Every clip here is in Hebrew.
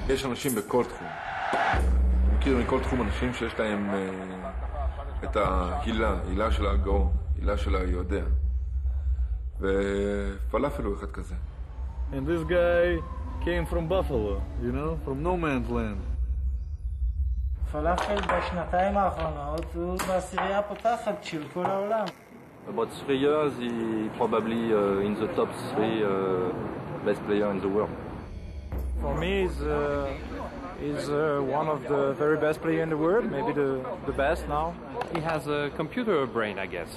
יש אנשים בכל תחום. מכיר מכל תחום אנשים שיש להם את ההילה של הגאון, הילה של היודע. ופלאפל הוא אחד כזה. And this guy came from Buffalo, you know, from no man's land. פלאפל בשנתיים האחרונות הוא בעשירייה הפותחת של כל העולם. About 3 years, he probably in the top 3 best player in the world. For me, he's one of the very best player in the world, maybe the best now. He has a computer brain, I guess.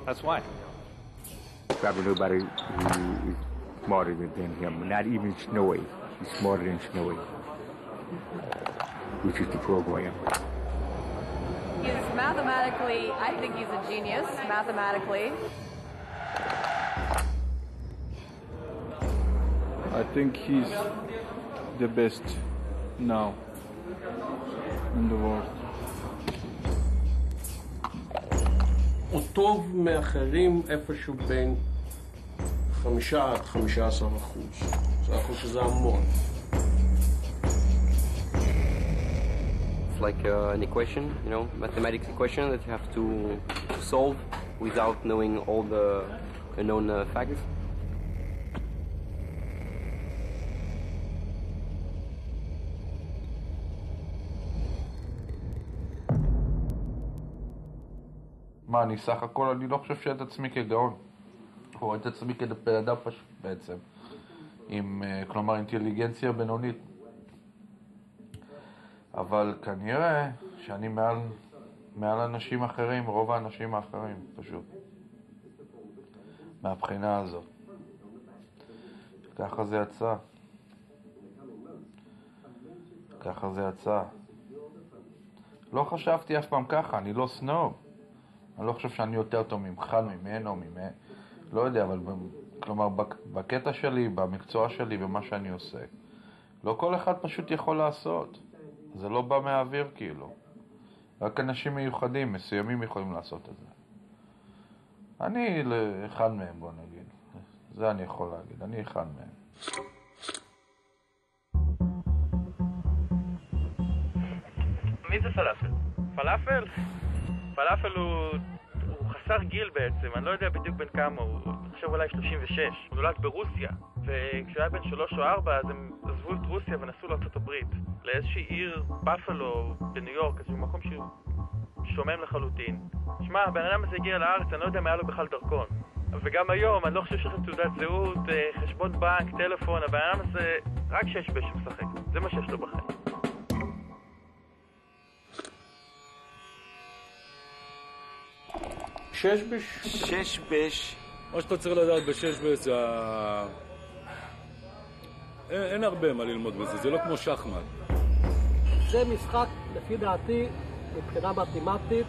That's why. Probably nobody who is smarter than him. Not even Snowy. He's smarter than Snowy, which is the program. He's mathematically, I think he's a genius, mathematically. I think he's the best now in the world. הוא טוב מאחרים איפשהו בין 5-15%. זה אחוז שזה המון. It's like an equation, you know, mathematics equation that you have to solve without knowing all the unknown facts. מה, אני סך הכל, אני לא חושב שאת עצמי כגאון. אני רואה את עצמי כבן אדם בעצם. עם, כלומר, אינטליגנציה בינונית. אבל כנראה שאני מעל אנשים אחרים, רוב האנשים האחרים, פשוט. מהבחינה הזאת. ככה זה יצא. ככה זה יצא. לא חשבתי אף פעם ככה, אני לא סנוב. אני לא חושב שאני יותר טוב ממך, ממנו, לא יודע, אבל כלומר, בקטע שלי, במקצוע שלי, במה שאני עושה, לא כל אחד פשוט יכול לעשות. זה לא בא מהאוויר כאילו. רק אנשים מיוחדים, מסוימים יכולים לעשות את זה. אני אחד מהם, בוא נגיד. זה אני יכול להגיד, אני אחד מהם. מי זה פלאפל? פלאפל? פלאפל הוא חסר גיל בעצם, אני לא יודע בדיוק בין כמה, הוא חושב אולי 36. הוא נולד ברוסיה, וכשהוא היה בן 3 או 4 אז הם עזבו את רוסיה ונסעו לארצות הברית, לאיזושהי עיר בפלו בניו יורק, איזשהו מקום שהוא שומם לחלוטין. שמע, הבן אדם הזה הגיע לארץ, אני לא יודע מה היה לו בכלל דרכון. וגם היום, אני לא חושב שיש לו תעודת זהות, חשבון בנק, טלפון, הבן אדם הזה רק 6 בש משחק, זה מה שיש לו בחיים. שש בש. מה שאתה צריך לדעת בשש בש זה אין הרבה מה ללמוד בזה, זה לא כמו שחמט. זה משחק, לפי דעתי, מבחינה מתמטית,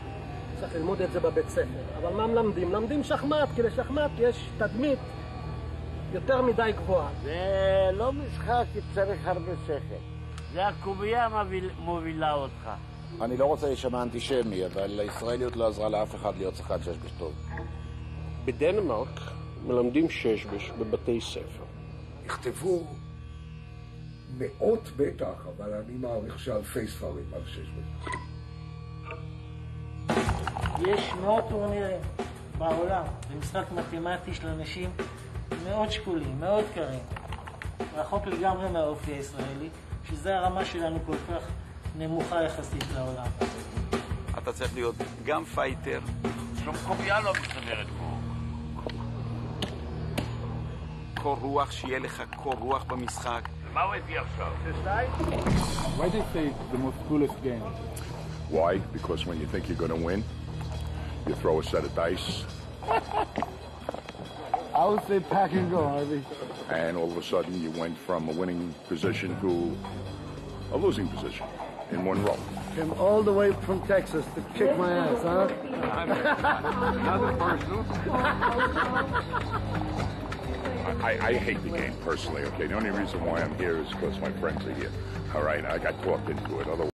צריך ללמוד את זה בבית ספר. אבל מה מלמדים? למדים שחמט, כי לשחמט יש תדמית יותר מדי גבוהה. זה לא משחק שצריך הרבה שכל. זה הקובייה מובילה אותך. אני לא רוצה להישמע אנטישמי, אבל הישראליות לא עזרה לאף אחד להיות שחקן שש בש טוב. בדנמרק מלמדים שש בש בבתי ספר. יכתבו מאות בטח, אבל אני מעריך שאלפי ספרים על שש בש. יש מאות טורנירים בעולם, במשחק מתמטי של אנשים מאוד שקולים, מאוד קרים. רחוק לגמרי מהאופי הישראלי, שזה הרמה שלנו כל כך נמוכה יחסית לעולם. אתה צריך להיות גם פייטר. שום קובייה לא מסתדרת פה. קור רוח, שיהיה לך קור רוח במשחק. מה הוא הביא עכשיו? Why do you say it's the most coolest game? Why? Because when you think you're going to win, you throw a set of dice. I would say pack and go, Harvey. And all of a sudden you went from a winning position to a losing position in one row. Came all the way from Texas to kick my ass, huh? Nothing personal. I hate the game personally, okay? The only reason why I'm here is because my friends are here. All right, I got talked into it. Otherwise